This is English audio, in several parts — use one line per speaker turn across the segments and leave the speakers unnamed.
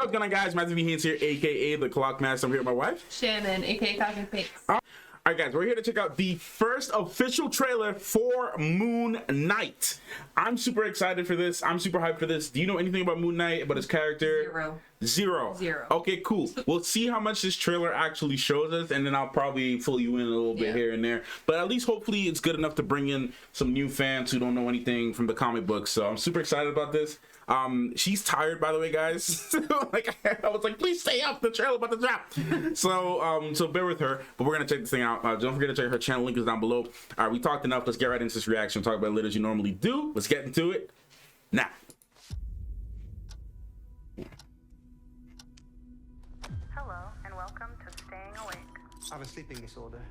what's going on, guys? Matthew V. Haynes here, aka the Clockmaster. I'm here with my wife,
Shannon, aka Cosmic Pinks.
Alright guys, we're here to check out the first official trailer for Moon Knight. I'm super excited for this. I'm super hyped for this. Do you know anything about Moon Knight, about his character? Zero. Okay, cool. We'll see how much this trailer actually shows us, and then I'll probably fill you in a little bit here and there. But at least hopefully it's good enough to bring in some new fans who don't know anything from the comic books. So I'm super excited about this. She's tired, by the way, guys. Like I was like, please stay up, the trailer about to drop. So bear with her, but we're gonna check this thing out. Don't forget to check her channel, link is down below. All right, we talked enough. Let's get right into this reaction. Talk about it as you normally do. Let's get into it now.
Hello and welcome to Staying Awake.
I have a sleeping disorder.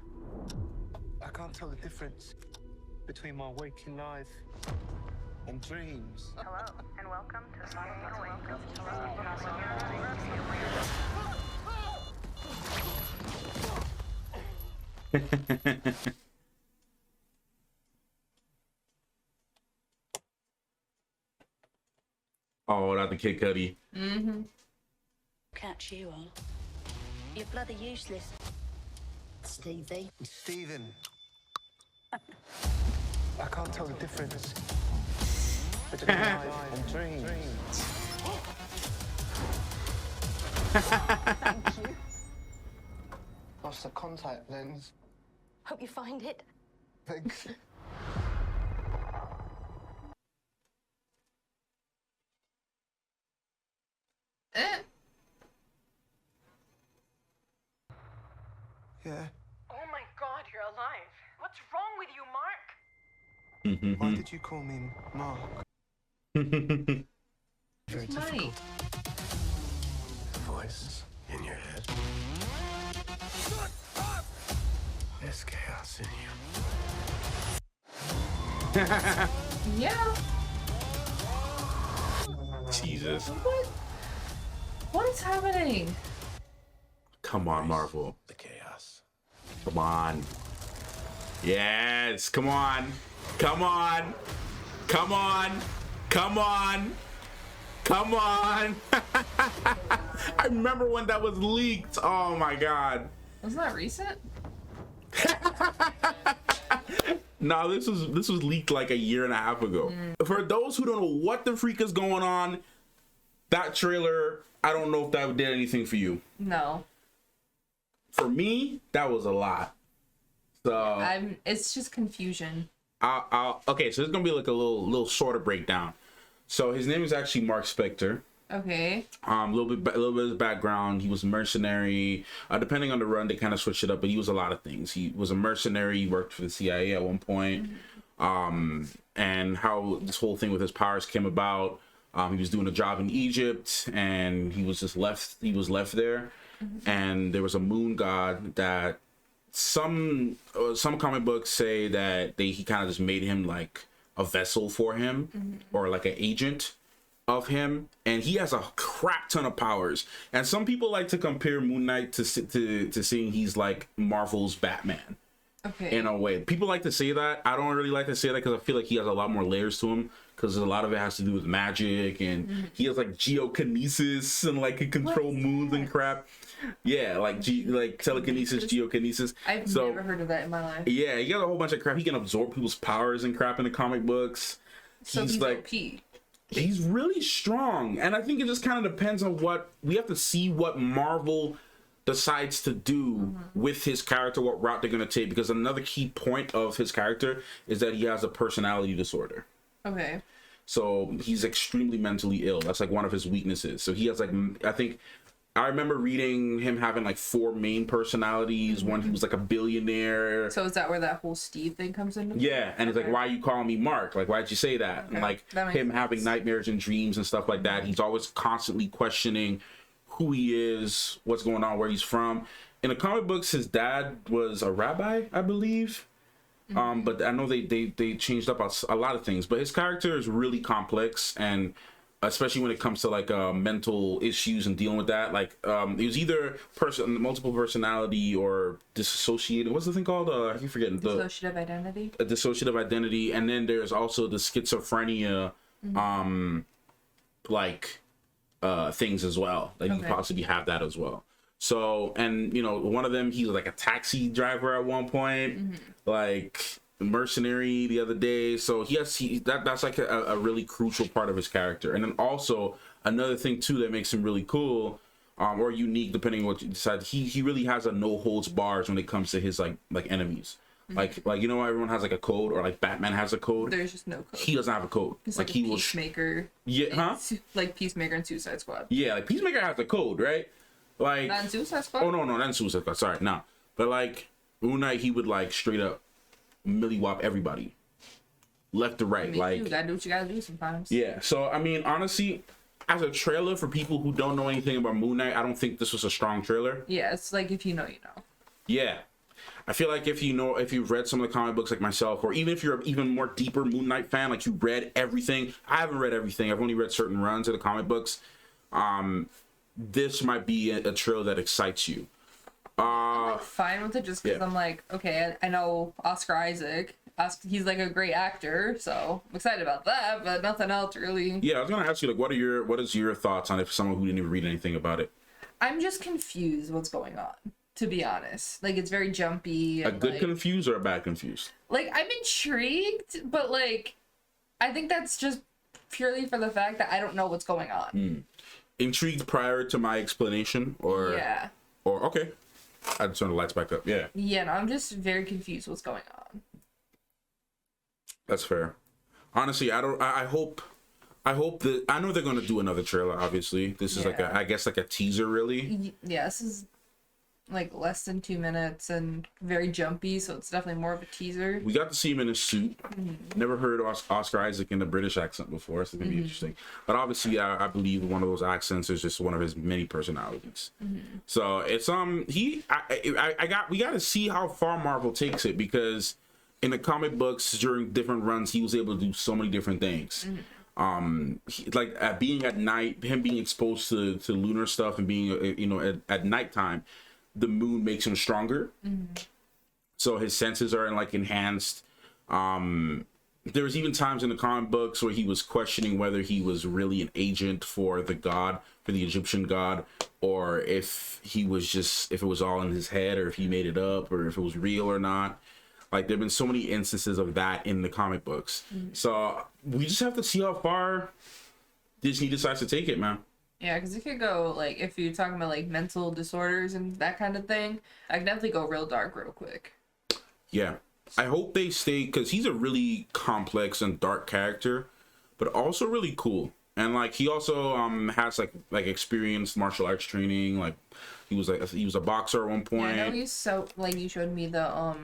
I can't tell the difference between my waking life and dreams.
Hello and welcome to Staying Awake.
Oh, not the Kid Cudi.
Catch you on. You're bloody useless, Stevie.
Stephen. I can't tell the difference between life and dreams. Thank you. Lost the contact lens.
Hope you find it.
Thanks. Yeah.
Oh my god, you're alive. What's wrong with you, Mark?
Why did you call me Mark? Very difficult.
Voice in your head. There's chaos in you.
Yeah.
Jesus.
What is happening?
Come on, Marvel.
The chaos.
Come on. Yes, come on. Come on. Come on. Come on. Come on. I remember when that was leaked. Oh my god.
Wasn't that recent?
No, this was leaked like a year and a half ago. For those who don't know what the freak is going on, that trailer, I don't know if that did anything for you.
No.
For me, that was a lot. So
it's just confusion.
okay, so it's gonna be like a little shorter breakdown. So his name is actually Marc Spector.
Okay.
A little bit of background. He was a mercenary. Depending on the run, they kind of switched it up, but he was a lot of things. He was a mercenary. He worked for the CIA at one point. And how this whole thing with his powers came about. He was doing a job in Egypt, and he was just left. He was left there, and there was a moon god that some comic books say that he kind of just made him like a vessel for him, or like an agent of him, and he has a crap ton of powers. And some people like to compare Moon Knight to seeing he's like Marvel's Batman.
Okay.
In a way, people like to say that. I don't really like to say that because I feel like he has a lot more layers to him, because a lot of it has to do with magic, and he has like geokinesis and like can control moons and crap. Yeah, like telekinesis, geokinesis.
I've never heard of that in my life.
Yeah, he got a whole bunch of crap. He can absorb people's powers and crap in the comic books.
So he's like OP.
He's really strong, and I think it just kind of depends on what we have to see what Marvel decides to do with his character, what route they're going to take, because another key point of his character is that he has a personality disorder.
Okay.
So he's extremely mentally ill. That's like one of his weaknesses. So he has like, I remember reading him having like 4 main personalities. One, he was like a billionaire.
So is that where that whole Steve thing comes in?
Yeah, and it's like, why are you calling me Mark? Like, why'd you say that? And like him having nightmares and dreams and stuff like that. He's always constantly questioning who he is, what's going on, where he's from. In the comic books, his dad was a rabbi, I believe. But I know they changed up a lot of things. But his character is really complex, and especially when it comes to like mental issues and dealing with that. Like it was either multiple personality or dissociated. What's the thing called? I keep forgetting.
Dissociative identity.
A dissociative identity, and then there's also the schizophrenia. Like things as well. Like you could possibly have that as well. So, and you know, one of them, he was like a taxi driver at one point, like mercenary the other day. So that's like a really crucial part of his character. And then also another thing too that makes him really cool, or unique, depending on what you decide. He really has a no holds bars when it comes to his like enemies. Like you know, everyone has like a code, or like Batman has a code.
There's just no code.
He doesn't have a code.
It's
like he will
Peacemaker. Like Peacemaker and Suicide Squad.
Yeah, like Peacemaker has a code, right? Like
not in Suicide Squad.
Oh no, not in Suicide Squad. Sorry, no. But like Moon Knight, he would like straight up milli whop everybody, left to right.
You gotta do what you gotta do sometimes.
Yeah. So I mean, honestly, as a trailer for people who don't know anything about Moon Knight, I don't think this was a strong trailer.
Yeah, it's like if you know, you know.
Yeah. I feel like if you've read some of the comic books like myself, or even if you're an even more deeper Moon Knight fan, like you read everything. I haven't read everything. I've only read certain runs of the comic books. This might be a trailer that excites you.
I'm like fine with it just because I'm like, okay, I know Oscar Isaac. He's like a great actor, so I'm excited about that, but nothing else really.
Yeah, I was gonna ask you, like, what is your thoughts on it for someone who didn't even read anything about it?
I'm just confused what's going on, to be honest. Like, it's very jumpy. And,
a good confused or a bad confused?
Like, I'm intrigued, but like, I think that's just purely for the fact that I don't know what's going on.
Intrigued prior to my explanation, or
yeah,
or okay, I just turn the lights back up. Yeah.
Yeah, no, I'm just very confused what's going on.
That's fair. Honestly, I hope that I know they're gonna do another trailer. Obviously, this is like I guess like a teaser, really.
Yeah, this is like less than 2 minutes and very jumpy, so it's definitely more of a teaser.
We got to see him in a suit. Never heard Oscar Isaac in a British accent before, so it's gonna be interesting. But obviously, I believe one of those accents is just one of his many personalities. So it's we got to see how far Marvel takes it, because in the comic books during different runs, he was able to do so many different things. Being at night, him being exposed to lunar stuff, and being at nighttime, the moon makes him stronger. So his senses are like enhanced. There was even times in the comic books where he was questioning whether he was really an agent for the Egyptian god, or if it was all in his head, or if he made it up, or if it was real or not. Like, there have been so many instances of that in the comic books. So we just have to see how far Disney decides to take it, man.
Yeah, because it could go, like, if you're talking about, like, mental disorders and that kind of thing, I can definitely go real dark real quick. Yeah.
I hope they stay, because he's a really complex and dark character, but also really cool. And, like, he also has, like experienced martial arts training. Like, he was a boxer at one point.
Yeah, I know he's so, like, you showed me the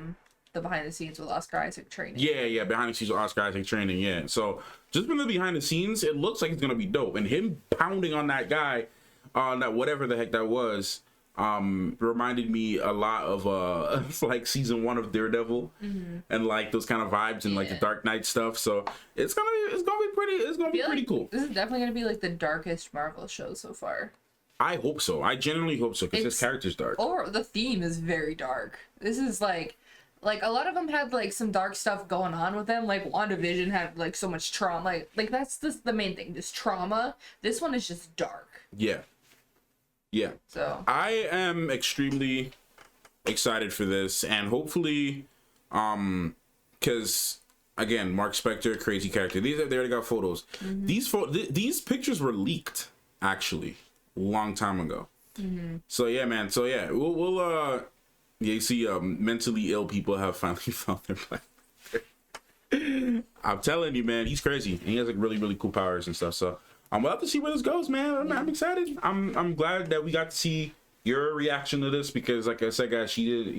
behind the scenes with Oscar Isaac training.
Yeah, behind the scenes with Oscar Isaac training, yeah. So just from the behind the scenes, it looks like it's gonna be dope. And him pounding on that guy, that whatever the heck that was, reminded me a lot of like season 1 of Daredevil, and like those kind of vibes and like the Dark Knight stuff. So it's gonna be pretty cool.
This is definitely gonna be like the darkest Marvel show so far.
I hope so. I genuinely hope so, because his character's dark.
Or the theme is very dark. This is like a lot of them had like some dark stuff going on with them. Like WandaVision had like so much trauma. Like that's the main thing, just trauma. This one is just dark. Yeah. So
I am extremely excited for this, and hopefully, because again, Marc Spector, crazy character. They already got photos. These pictures were leaked actually a long time ago. So yeah, man. So yeah, we'll you see, mentally ill people have finally found their Black Panther. I'm telling you, man, he's crazy. And he has like really, really cool powers and stuff. So I'm about to see where this goes, man. I'm excited. I'm glad that we got to see your reaction to this, because, like I said, guys, she did,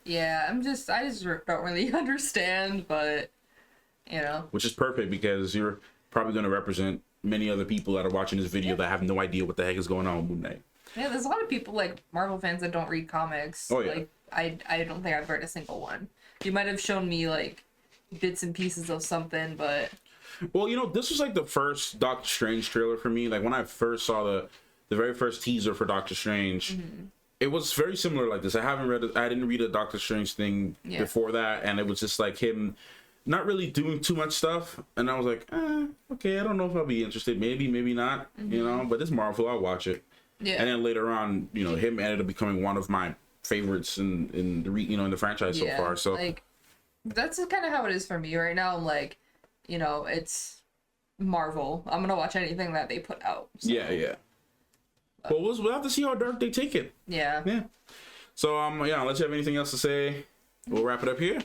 Yeah, I just don't really understand, but
which is perfect, because you're probably going to represent many other people that are watching this video that have no idea what the heck is going on with Moon Knight.
Yeah, there's a lot of people, like, Marvel fans that don't read comics.
Oh, yeah.
Like, I don't think I've read a single one. You might have shown me, like, bits and pieces of something, but...
Well, this was, like, the first Doctor Strange trailer for me. Like, when I first saw the very first teaser for Doctor Strange, it was very similar like this. I didn't read a Doctor Strange thing before that, and it was just, like, him not really doing too much stuff, and I was like, okay, I don't know if I'll be interested. Maybe, maybe not. You know, but it's Marvel. I'll watch it.
Yeah.
And then later on, you know, him ended up becoming one of my favorites in the franchise so far. So
like, that's kind of how it is for me right now. I'm like, you know, it's Marvel. I'm gonna watch anything that they put out. So.
Yeah. But we'll have to see how dark they take it.
Yeah.
So unless you have anything else to say, we'll wrap it up here.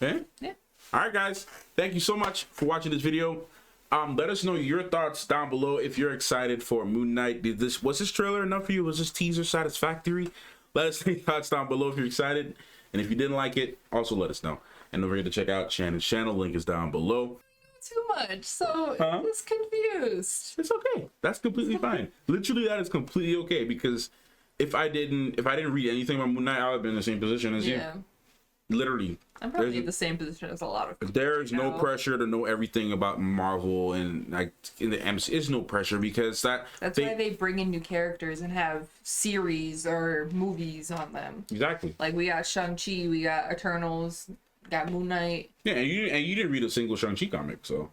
Okay?
Yeah.
All right, guys. Thank you so much for watching this video. Let us know your thoughts down below if you're excited for Moon Knight. Was this trailer enough for you? Was this teaser satisfactory? Let us know your thoughts down below if you're excited. And if you didn't like it, also let us know. And don't forget to check out Shannon's channel. Link is down below.
Too much, so I was confused.
It's okay. That's completely fine. Literally, that is completely okay, because if I didn't read anything about Moon Knight, I would have been in the same position as you. Literally.
I'm probably in the same position as a lot of people.
There's no pressure to know everything about Marvel, and like in the MC is no pressure, because that's why
they bring in new characters and have series or movies on them.
Exactly.
Like we got Shang-Chi, we got Eternals, got Moon Knight.
Yeah, and you didn't read a single Shang-Chi comic, so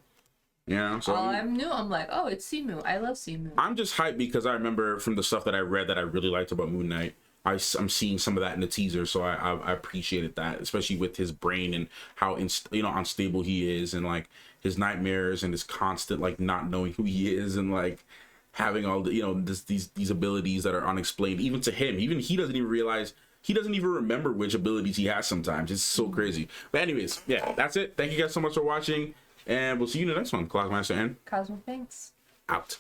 yeah. So
I'm new. I'm like, oh, it's Simu. I love Simu.
I'm just hyped because I remember from the stuff that I read that I really liked about Moon Knight. I'm seeing some of that in the teaser, so I appreciated that, especially with his brain and how unstable he is, and like his nightmares and his constant like not knowing who he is, and like having all the these abilities that are unexplained even to him. Even he doesn't even realize, he doesn't even remember which abilities he has sometimes. It's so crazy. But anyways, yeah, that's it. Thank you guys so much for watching, and we'll see you in the next one. Clockmaster N
Cosmo Thanks.
out.